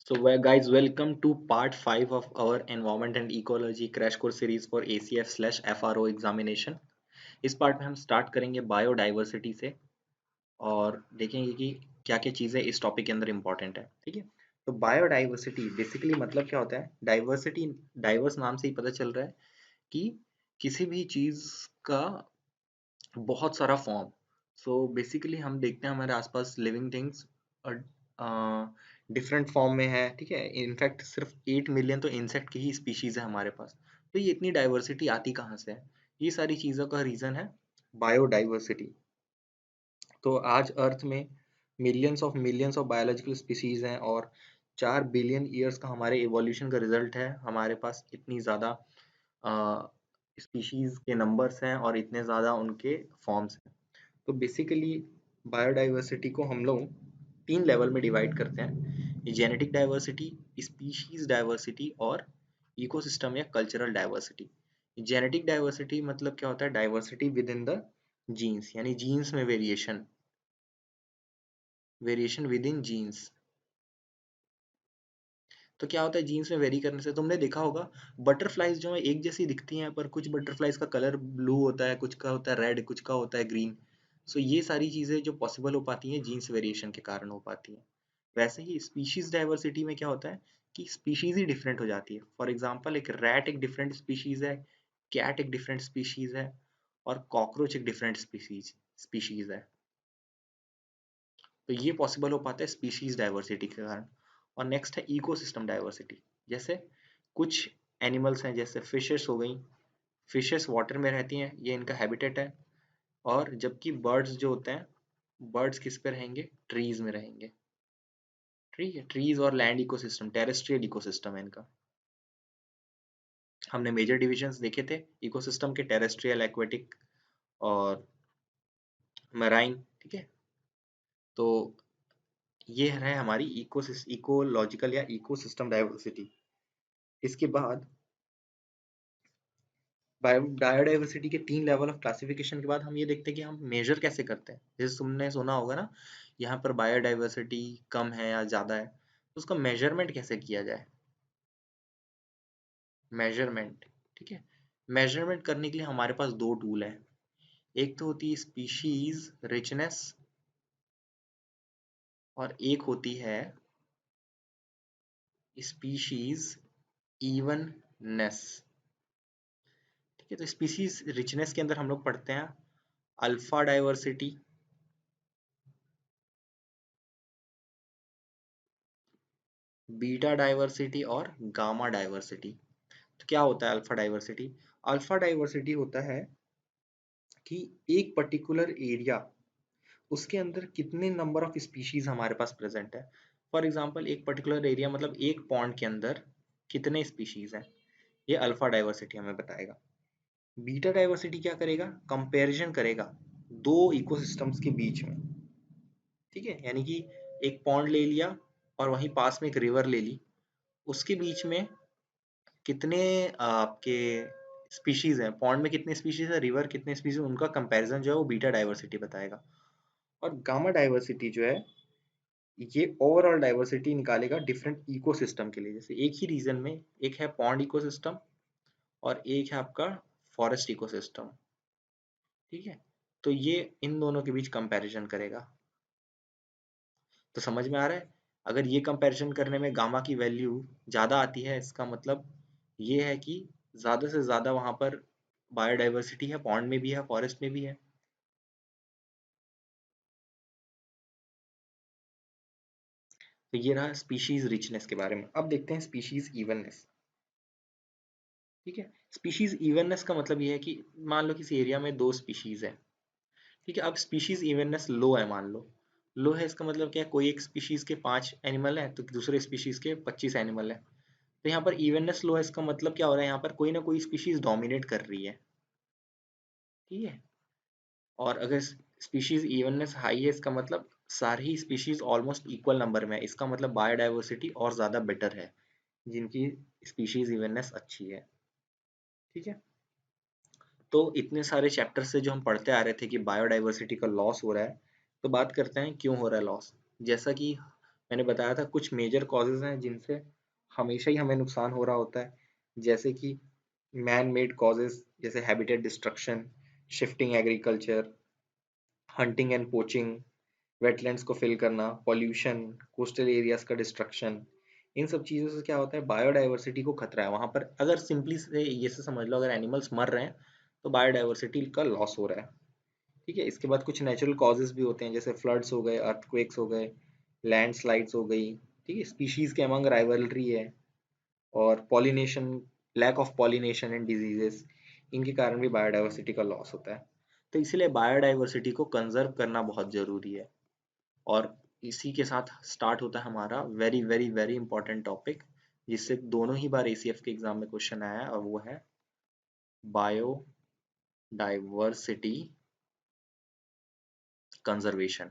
Guys, welcome to part 5 of our Environment and Ecology crash course series for ACF/FRO examination. इस part में हम start करेंगे biodiversity से और देखेंगे कि क्या क्या चीज़ें इस टॉपिक के अंदर इंपॉर्टेंट है। ठीक है, तो बायोडाइवर्सिटी बेसिकली मतलब क्या होता है? डाइवर्सिटी, डाइवर्स नाम से ही पता चल रहा है कि किसी भी चीज़ का बहुत सारा फॉर्म। बेसिकली हम देखते हैं हमारे आसपास लिविंग थिंग्स डिफरेंट फॉर्म में है। ठीक है, इनफैक्ट सिर्फ 8 मिलियन तो इंसेक्ट की ही स्पीशीज है हमारे पास। तो ये इतनी डाइवर्सिटी आती कहाँ से है? ये सारी चीज़ों का रीज़न है बायोडाइवर्सिटी। तो आज अर्थ में मिलियंस ऑफ बायोलॉजिकल स्पीशीज हैं और 4 बिलियन ईयर्स का हमारे इवोल्यूशन का रिजल्ट है। हमारे पास इतनी ज़्यादा स्पीशीज के नंबर्स हैं और इतने ज़्यादा उनके फॉर्म्स हैं। तो बेसिकली बायोडाइवर्सिटी को हम लोग 3 लेवल में डिवाइड करते हैं: जेनेटिक डाइवर्सिटी, स्पीशीज डाइवर्सिटी और इकोसिस्टम या कल्चरल डाइवर्सिटी। जेनेटिक डाइवर्सिटी मतलब क्या होता है? Diversity within the genes, यानी जीन्स में variation, variation within genes. तो क्या होता है जीन्स में वेरी करने से? तुमने देखा होगा बटरफ्लाईज जो है एक जैसी दिखती हैं, पर कुछ बटरफ्लाईज का कलर ब्लू होता है, कुछ का होता है रेड, कुछ का होता है ग्रीन। ये सारी चीजें जो पॉसिबल हो पाती हैं जीन्स वेरिएशन के कारण हो पाती हैं। वैसे ही स्पीशीज डाइवर्सिटी में क्या होता है कि स्पीशीज ही डिफरेंट हो जाती है। फॉर एग्जाम्पल, एक रैट एक डिफरेंट स्पीशीज है, कैट एक डिफरेंट स्पीशीज है और कॉकरोच एक डिफरेंट स्पीशीज स्पीशीज है। तो ये पॉसिबल हो पाता है स्पीशीज डाइवर्सिटी के कारण। और नेक्स्ट है इकोसिस्टम डाइवर्सिटी। जैसे कुछ एनिमल्स हैं, जैसे फिशेस हो गई। फिशेस वाटर में रहती हैं, ये इनका हैबिटेट है। और जबकि बर्ड्स जो होते हैं, बर्ड्स किस पे रहेंगे? ट्रीज में रहेंगे। ठीक है, ट्रीज और लैंड इकोसिस्टम, टेरेस्ट्रियल इकोसिस्टम है इनका। हमने मेजर डिविजन्स देखे थे इकोसिस्टम के: टेरेस्ट्रियल, एक्वेटिक और मराइन। ठीक है, तो ये है हमारी इकोलॉजिकल या इकोसिस्टम डाइवर्सिटी। इसके बाद बायोडाइवर्सिटी के 3 लेवल ऑफ क्लासिफिकेशन के बाद हम ये देखते हैं कि हम मेजर कैसे करते हैं। जैसे तुमने सुना होगा ना, यहाँ पर बायोडाइवर्सिटी कम है या ज़्यादा है, तो उसका मेजरमेंट कैसे किया जाए? मेजरमेंट, ठीक है। मेजरमेंट करने के लिए हमारे पास 2 टूल हैं। एक तो होती है स्पीशीज रिचनेस और एक होती है स्पीशीज इवननेस। ठीक है, तो स्पीशीज रिचनेस के अंदर हम लोग पढ़ते हैं अल्फा डाइवर्सिटी, बीटा डाइवर्सिटी और गामा डाइवर्सिटी। तो क्या होता है अल्फा डाइवर्सिटी? अल्फा डाइवर्सिटी होता है कि एक पर्टिकुलर एरिया, उसके अंदर कितने नंबर ऑफ स्पीशीज हमारे पास प्रेजेंट है। फॉर एग्जांपल, एक पर्टिकुलर एरिया मतलब एक पॉन्ड के अंदर कितने स्पीशीज हैं, ये अल्फा डाइवर्सिटी हमें बताएगा। बीटा डाइवर्सिटी क्या करेगा? कंपैरिजन करेगा दो इकोसिस्टम्स के बीच में। ठीक है, यानी कि एक पॉन्ड ले लिया और वहीं पास में एक रिवर ले ली, उसके बीच में कितने आपके स्पीशीज हैं, पॉन्ड में कितने स्पीशीज है, रिवर कितने स्पीशीज, उनका कंपैरिजन जो है वो बीटा डाइवर्सिटी बताएगा। और गामा डाइवर्सिटी जो है, ये ओवरऑल डाइवर्सिटी निकालेगा डिफरेंट इकोसिस्टम के लिए। जैसे एक ही रीजन में एक है पॉन्ड इकोसिस्टम और एक है आपका फॉरेस्ट इकोसिस्टम। ठीक है, तो ये इन दोनों के बीच कंपैरिजन करेगा। तो समझ में आ रहा है? अगर ये कंपैरिजन करने में गामा की वैल्यू ज़्यादा आती है, इसका मतलब ये है कि ज़्यादा से ज़्यादा वहाँ पर बायोडाइवर्सिटी है, पॉन्ड में भी है, फॉरेस्ट में भी है। तो ये रहा स्पीशीज रिचनेस के बारे में। अब देखते हैं स्पीशीज इवननेस। ठीक है, स्पीशीज इवननेस का मतलब ये है कि मान लो किसी एरिया में 2 स्पीशीज है। ठीक है, अब स्पीशीज इवननेस लो है, मान लो लो है, इसका मतलब क्या है? कोई एक स्पीशीज के 5 एनिमल है तो दूसरे स्पीशीज के 25 एनिमल है। तो यहाँ पर इवननेस लो है, इसका मतलब क्या हो रहा है? यहाँ पर कोई ना कोई स्पीशीज डोमिनेट कर रही है। ठीक है, और अगर स्पीशीज इवननेस हाई है, इसका मतलब सारी ही स्पीशीज ऑलमोस्ट इक्वल नंबर में है, इसका मतलब बायोडाइवर्सिटी और ज़्यादा बेटर है, जिनकी स्पीशीज इवननेस अच्छी है। ठीक है, तो इतने सारे चैप्टर से जो हम पढ़ते आ रहे थे कि बायोडाइवर्सिटी का लॉस हो रहा है, तो बात करते हैं क्यों हो रहा है लॉस। जैसा कि मैंने बताया था कुछ मेजर कॉजेज हैं जिनसे हमेशा ही हमें नुकसान हो रहा होता है, जैसे कि मैन मेड कॉजेज, जैसे habitat destruction, shifting agriculture, hunting and poaching, wetlands को फिल करना, पॉल्यूशन, कोस्टल एरियाज का डिस्ट्रक्शन। इन सब चीज़ों से क्या होता है, बायोडाइवर्सिटी को खतरा है वहाँ पर। अगर सिंपली से ये से समझ लो, अगर एनिमल्स मर रहे हैं तो बायोडाइवर्सिटी का लॉस हो रहा है। ठीक है, इसके बाद कुछ नेचुरल कॉजेज भी होते हैं, जैसे फ्लड्स हो गए, अर्थक्वेक्स हो गए, लैंडस्लाइड्स हो गई। ठीक है, स्पीशीज के अमंग राइवलरी है, और pollination, lack of pollination and diseases, इनके कारण भी बायोडाइवर्सिटी का लॉस होता है। तो इसीलिए बायोडाइवर्सिटी को कंजर्व करना बहुत जरूरी है। और इसी के साथ स्टार्ट होता है हमारा very very very important topic, जिससे दोनों ही बार एसीएफ के एग्जाम में क्वेश्चन आया है, और वो है बायोडाइवर्सिटी कंजर्वेशन।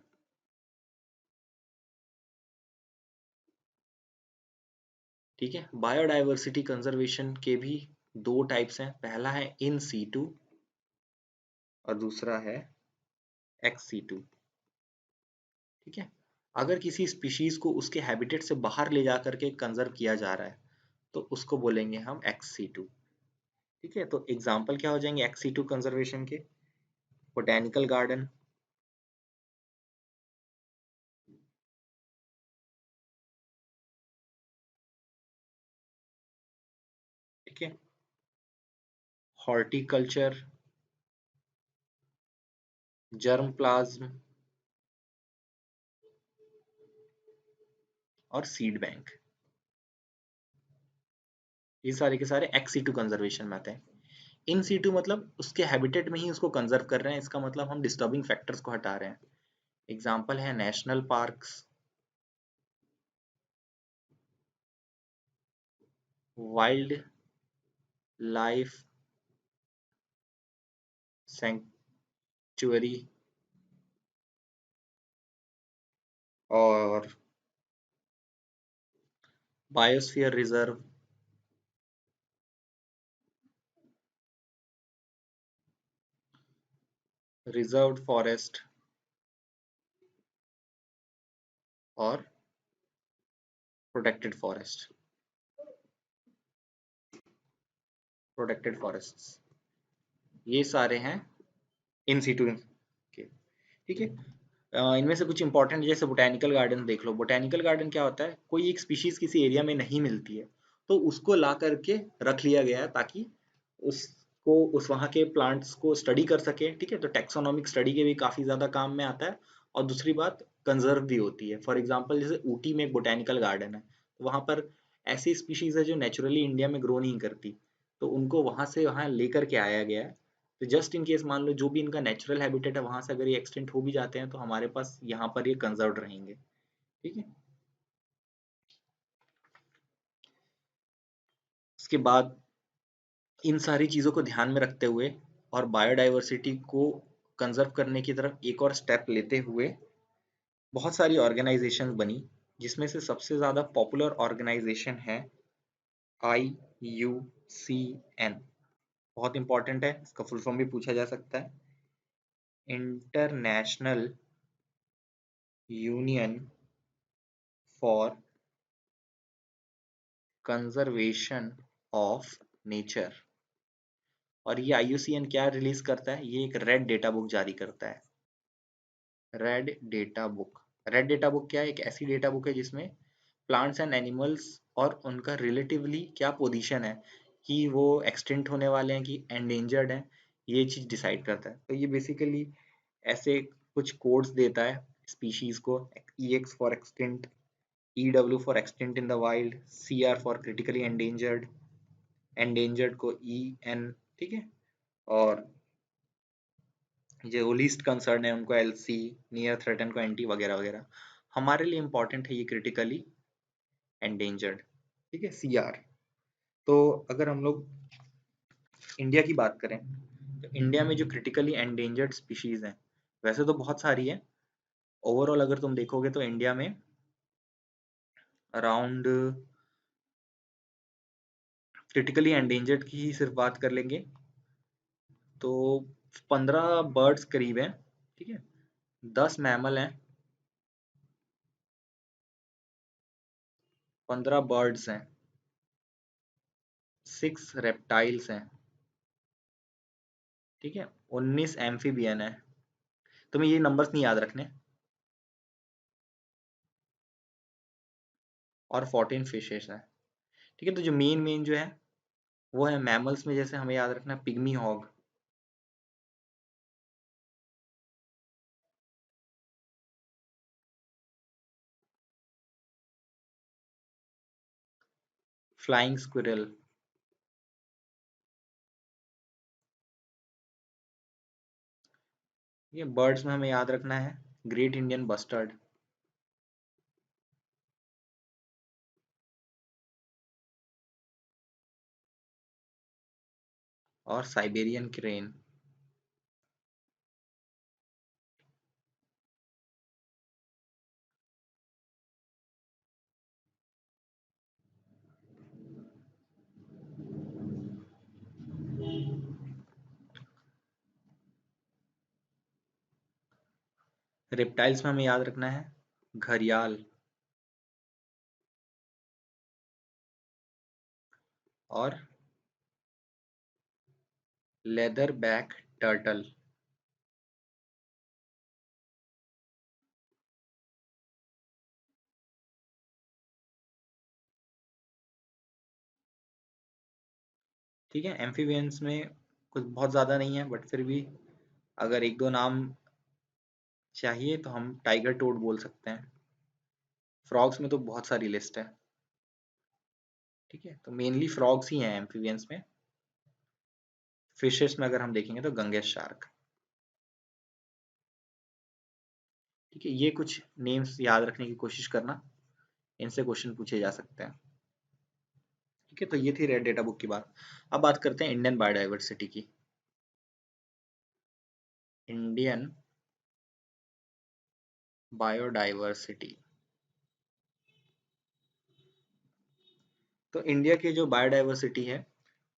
ठीक है, बायोडाइवर्सिटी कंजर्वेशन के भी दो टाइप्स हैं, पहला है इन सीटू और दूसरा है एक्स सीटू। ठीक है, अगर किसी स्पीशीज को उसके हैबिटेट से बाहर ले जा करके कंजर्व किया जा रहा है तो उसको बोलेंगे हम एक्स सीटू। ठीक है, तो एग्जाम्पल क्या हो जाएंगे एक्स सीटू कंजर्वेशन के, बोटेनिकल गार्डन, ठीक है, हॉर्टिकल्चर, जर्म प्लाज्म और सीड बैंक, ये सारे के सारे एक्स सीटू कंजर्वेशन में आते हैं। इन सीटू मतलब उसके हैबिटेट में ही उसको कंजर्व कर रहे हैं, इसका मतलब हम डिस्टर्बिंग फैक्टर्स को हटा रहे हैं। एग्जाम्पल है national parks, wild life sanctuary, और बायोस्फीयर रिजर्व, रिजर्व्ड फॉरेस्ट और प्रोटेक्टेड फॉरेस्ट, प्रोटेक्टेड फॉरेस्ट्स, ये सारे हैं इन सीटू के। ठीक है, इनमें से कुछ इंपॉर्टेंट, जैसे बोटेनिकल गार्डन देख लो। बोटेनिकल गार्डन क्या होता है, कोई एक स्पीशीज किसी एरिया में नहीं मिलती है तो उसको ला करके रख लिया गया है ताकि उसको उस वहाँ के प्लांट्स को स्टडी कर सके। ठीक है, तो टेक्सोनॉमिक स्टडी के भी काफी ज्यादा काम में आता है, और दूसरी बात कंजर्व भी होती है। फॉर एग्जाम्पल जैसे ऊटी में एक बोटेनिकल गार्डन है, तो वहाँ पर ऐसी स्पीशीज है जो नेचुरली इंडिया में ग्रो नहीं करती, तो उनको वहां से वहां लेकर के आया गया है। तो जस्ट इन केस मान लो जो भी इनका नेचुरल हैबिटेट है वहां से अगर ये एक्सटेंट हो भी जाते हैं तो हमारे पास यहाँ पर ये कंजर्व्ड रहेंगे। ठीक है, उसके बाद इन सारी चीजों को ध्यान में रखते हुए और बायोडाइवर्सिटी को कंजर्व करने की तरफ एक और स्टेप लेते हुए बहुत सारी ऑर्गेनाइजेशन बनी, जिसमें से सबसे ज्यादा पॉपुलर ऑर्गेनाइजेशन है IUCN। बहुत इंपॉर्टेंट है, इसका फुल फॉर्म भी पूछा जा सकता है, international union for conservation of nature. और ये IUCN क्या रिलीज करता है, ये एक रेड डेटा बुक जारी करता है। Red data book, red data book क्या है, एक ऐसी डेटा बुक है जिसमें प्लांट्स एंड एनिमल्स और उनका रिलेटिवली क्या पोजीशन है, कि वो एक्सटिंक्ट होने वाले हैं कि एंडेंजर्ड हैं, ये चीज डिसाइड करता है। तो ये बेसिकली ऐसे कुछ कोड्स देता है स्पीशीज को, EX for extinct, EW for extinct in the wild, CR for critically endangered, endangered को EN। ठीक है, और जो लीस्ट कंसर्न है उनको LC, नियर थ्रेटन को NT वगैरह वगैरह। हमारे लिए इंपॉर्टेंट है ये क्रिटिकली एंडेंजर्ड। ठीक है, CR। तो अगर हम लोग इंडिया की बात करें तो इंडिया में जो क्रिटिकली एंडेंजर्ड स्पीशीज हैं, वैसे तो बहुत सारी है। ओवरऑल अगर तुम देखोगे तो इंडिया में अराउंड, क्रिटिकली एंडेंजर्ड की ही सिर्फ बात कर लेंगे तो 15 बर्ड्स करीब हैं। ठीक है, 10 मैमल हैं, 15 बर्ड्स हैं, 6 रेप्टाइल्स हैं, ठीक है, 19 एम्फीबियन है। तुम्हें ये नंबर्स नहीं याद रखने। और 14 फिशेस हैं, ठीक है। तो जो मेन मेन जो है वो है मैमल्स में, जैसे हमें याद रखना पिग्मी हॉग, फ्लाइंग स्क्विरल, ये बर्ड्स में हमें याद रखना है ग्रेट इंडियन बस्टर्ड, और साइबेरियन क्रेन। रेप्टाइल्स में हमें याद रखना है घड़ियाल और लेदर बैक टर्टल। ठीक है, एम्फीबियंस में कुछ बहुत ज़्यादा नहीं है, बट फिर भी अगर एक दो नाम चाहिए तो हम टाइगर टोड बोल सकते हैं। फ्रॉग्स में तो बहुत सारी लिस्ट है, ठीक है, तो मेनली फ्रॉग्स ही हैं एम्फीबियंस में। फिशेस में अगर हम देखेंगे तो गंगेश शार्क, ठीक है। ये कुछ नेम्स याद रखने की कोशिश करना, इनसे क्वेश्चन पूछे जा सकते हैं, ठीक है। तो ये थी रेड डेटा बुक की बात। अब बात करते हैं इंडियन बायोडाइवर्सिटी की। इंडियन बायोडाइवर्सिटी, तो इंडिया की जो बायोडाइवर्सिटी है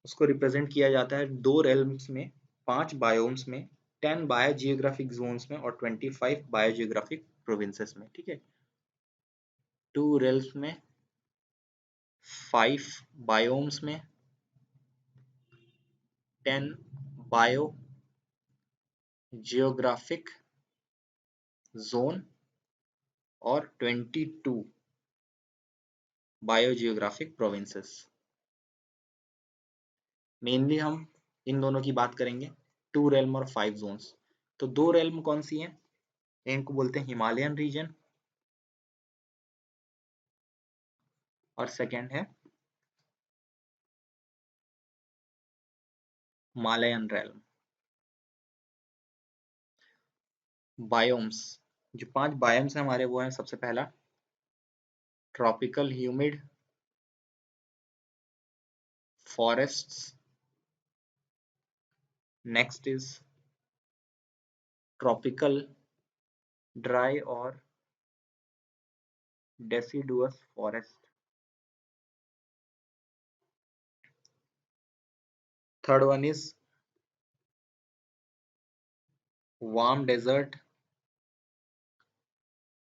उसको रिप्रेजेंट किया जाता है 2 रेल्म्स में, 5 बायोम्स में, 10 बायोजियोग्राफिक जोन्स में और 25 बायोजियोग्राफिक प्रोविंसेस में, ठीक है। 2 रेल्म्स में, 5 बायोम्स में, 10 बायो जियोग्राफिक जोन और 22 बायोजियोग्राफिक प्रोविंसेस। मेनली हम इन दोनों की बात करेंगे, 2 रेल्म और 5 जोन्स। तो 2 रेल्म कौन सी हैं? इनको बोलते हैं हिमालयन रीजन, और सेकंड है मालयन रेल्म। बायोम्स, जो 5 बायोम्स हैं हमारे, वो हैं सबसे पहला tropical humid forests, next is tropical dry और deciduous forest, third one is warm desert,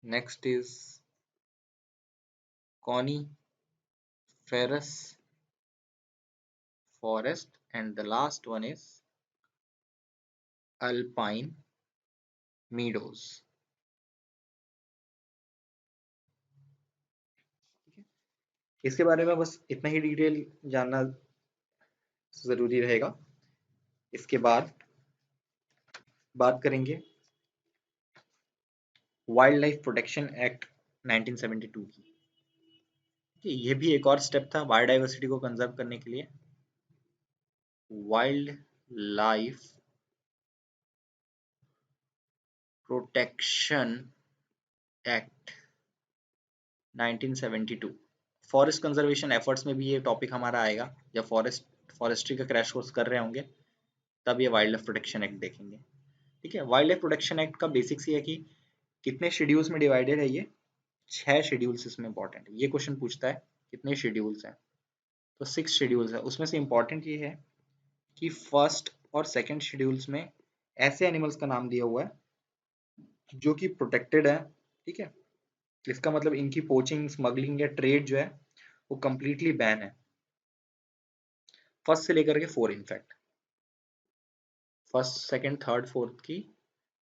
next is coniferous forest, and the last one is alpine meadows। इसके बारे में बस इतना ही डिटेल जानना जरूरी रहेगा। इसके बाद बात करेंगे वाइल्ड लाइफ प्रोटेक्शन एक्ट 1972 की। ये भी एक और स्टेप था बायोडाइवर्सिटी को कंजर्व करने के लिए। Wild life protection act 1972। Forest conservation efforts में भी ये टॉपिक हमारा आएगा, जब फॉरेस्ट्री का क्रैश कोर्स कर रहे होंगे तब ये वाइल्ड लाइफ प्रोटेक्शन एक्ट देखेंगे, ठीक है। वाइल्ड लाइफ प्रोटेक्शन एक्ट का बेसिक्स ये है कि कितने शेड्यूल्स में डिवाइडेड है ये। 6 शेड्यूल्स इसमें इंपॉर्टेंट है, ये क्वेश्चन पूछता है कितने शेड्यूल्स हैं, तो 6 शेड्यूल्स है। उसमें से इंपॉर्टेंट ये है कि फर्स्ट और सेकंड शेड्यूल्स में ऐसे एनिमल्स का नाम दिया हुआ है जो कि प्रोटेक्टेड है, ठीक है। इसका मतलब इनकी पोचिंग, स्मगलिंग या ट्रेड जो है वो कंप्लीटली बैन है, फर्स्ट से लेकर के four in fact, first second third fourth की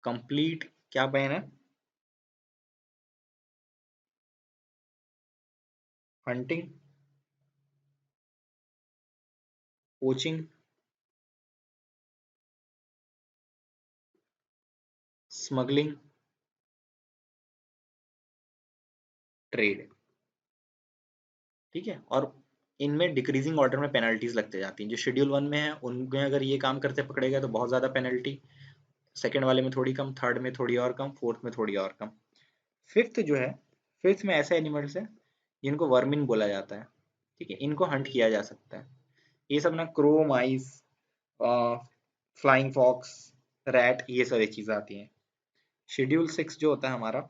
कंप्लीट क्या बैन है? Hunting, poaching, smuggling, trade. ठीक है, और इनमें डिक्रीजिंग ऑर्डर में पेनल्टीज लगते जाती हैं। जो शेड्यूल 1 में है उनमें अगर ये काम करते पकड़े गए तो बहुत ज्यादा पेनल्टी, सेकंड वाले में थोड़ी कम, थर्ड में थोड़ी और कम, फोर्थ में थोड़ी और कम। फिफ्थ जो है, फिफ्थ में ऐसे एनिमल्स हैं जिनको वर्मिन बोला जाता है। ठीक है, इनको हंट किया जा सकता है। ये सब ना क्रो, माइस, फ्लाइंग फॉक्स, रैट, ये सारी चीजें आती हैं। शेड्यूल 6 जो होता है हमारा,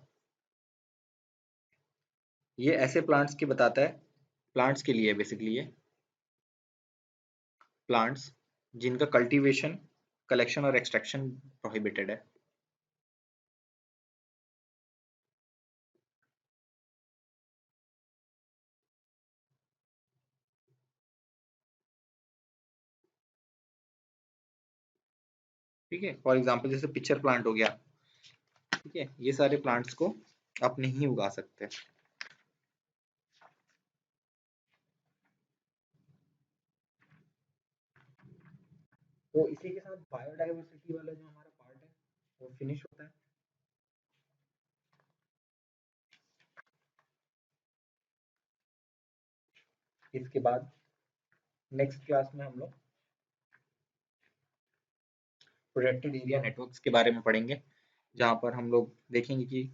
ये ऐसे प्लांट्स की बताता है, प्लांट्स के लिए बेसिकली, ये प्लांट्स जिनका कल्टीवेशन, कलेक्शन और एक्सट्रैक्शन प्रोहिबिटेड है। ठीक है, फॉर एग्जांपल जैसे पिक्चर प्लांट हो गया। ठीक है, ये सारे प्लांट्स को आप नहीं उगा सकते। तो इसी के साथ बायोडाइवर्सिटी वाला जो हमारा पार्ट है वो फिनिश होता है। इसके बाद नेक्स्ट क्लास में हम लोग प्रोटेक्टेड एरिया नेटवर्क्स के बारे में पढ़ेंगे, जहाँ पर हम लोग देखेंगे कि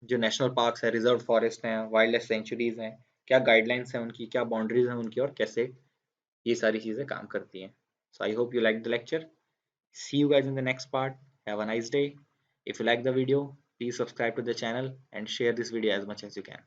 जो नेशनल पार्क्स है, रिजर्व फॉरेस्ट हैं, वाइल्ड लाइफ सेंचुरीज हैं, क्या गाइडलाइंस हैं उनकी, क्या बाउंड्रीज हैं उनकी, और कैसे ये सारी चीजें काम करती हैं। So I hope you liked the lecture. See you guys in the next part. Have a nice day. If you like the video, please subscribe to the channel and share this video as much as you can.